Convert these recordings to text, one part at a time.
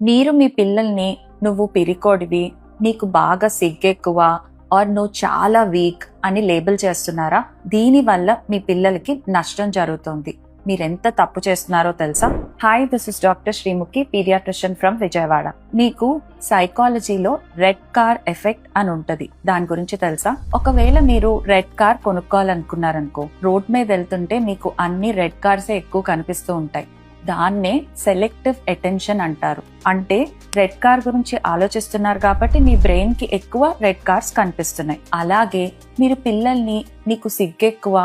మీరు మీ పిల్లల్ని నువ్వు పిరికోడివి, నీకు బాగా సిగ్గెక్కువ ఆర్ నువ్వు చాలా వీక్ అని లేబుల్ చేస్తున్నారా? దీనివల్ల మీ పిల్లలకి నష్టం జరుగుతుంది. మీరెంత తప్పు చేస్తున్నారో తెలుసా? Hi, this is doctor Shrimukhi, paediatrician from Vijayawada. మీకు సైకాలజీలో రెడ్ కార్ ఎఫెక్ట్ అని ఉంటది. దాని గురించి తెలుసా? ఒకవేళ మీరు రెడ్ కార్ కొనుక్కోవాలనుకున్నారనుకో, రోడ్ మీద వెళ్తుంటే మీకు అన్ని రెడ్ కార్సే ఎక్కువ కనిపిస్తూ ఉంటాయి. దాన్నే సెలెక్టివ్ అటెన్షన్ అంటారు. అంటే రెడ్ కార్ గురించి ఆలోచిస్తున్నారు కాబట్టి మీ బ్రెయిన్ కి ఎక్కువ రెడ్ కార్స్ కనిపిస్తున్నాయి. అలాగే మీరు పిల్లల్ని నీకు సిగ్గెక్కువ,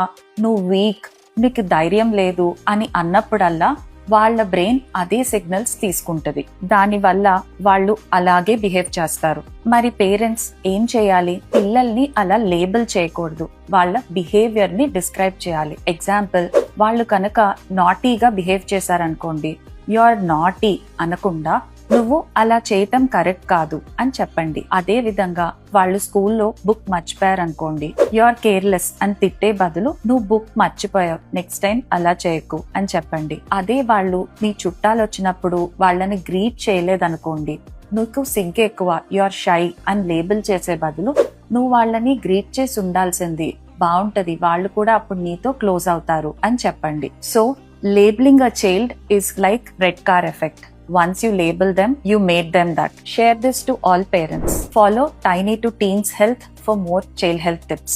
నువ్వు వీక్, నీకు ధైర్యం లేదు అని అన్నప్పుడల్లా వాళ్ళ బ్రెయిన్ అదే సిగ్నల్స్ తీసుకుంటది. దానివల్ల వాళ్ళు అలాగే బిహేవ్ చేస్తారు. మరి పేరెంట్స్ ఏం చేయాలి? పిల్లల్ని అలా లేబుల్ చేయకూడదు, వాళ్ళ బిహేవియర్ ని డిస్క్రైబ్ చేయాలి. ఎగ్జాంపుల్, వాళ్ళు కనుక నాటీగా బిహేవ్ చేశారనుకోండి, యు ఆర్ నాటీ అనకుండా నువ్వు అలా చేయటం కరెక్ట్ కాదు అని చెప్పండి. అదే విధంగా వాళ్ళు స్కూల్లో బుక్ మర్చిపోయారనుకోండి, యు ఆర్ కేర్లెస్ అని తిట్టే బదులు నువ్వు బుక్ మర్చిపోయావు, నెక్స్ట్ టైం అలా చేయకు అని చెప్పండి. అదే వాళ్ళు మీ చుట్టాలు వచ్చినప్పుడు వాళ్ళని గ్రీట్ చేయలేదనుకోండి, నీకు సిగ్గు ఎక్కువ, యు ఆర్ షై అని లేబుల్ చేసే బదులు నువ్వు వాళ్ళని గ్రీట్ చేసి ఉండాల్సింది, బాగుంటది, వాళ్ళు కూడా అప్పుడు నీతో క్లోజ్ అవుతారు అని చెప్పండి. So labeling a child is like red car effect. Once you label them, you made them that. Share this to all parents. Follow Tiny to Teens Health for more child health tips.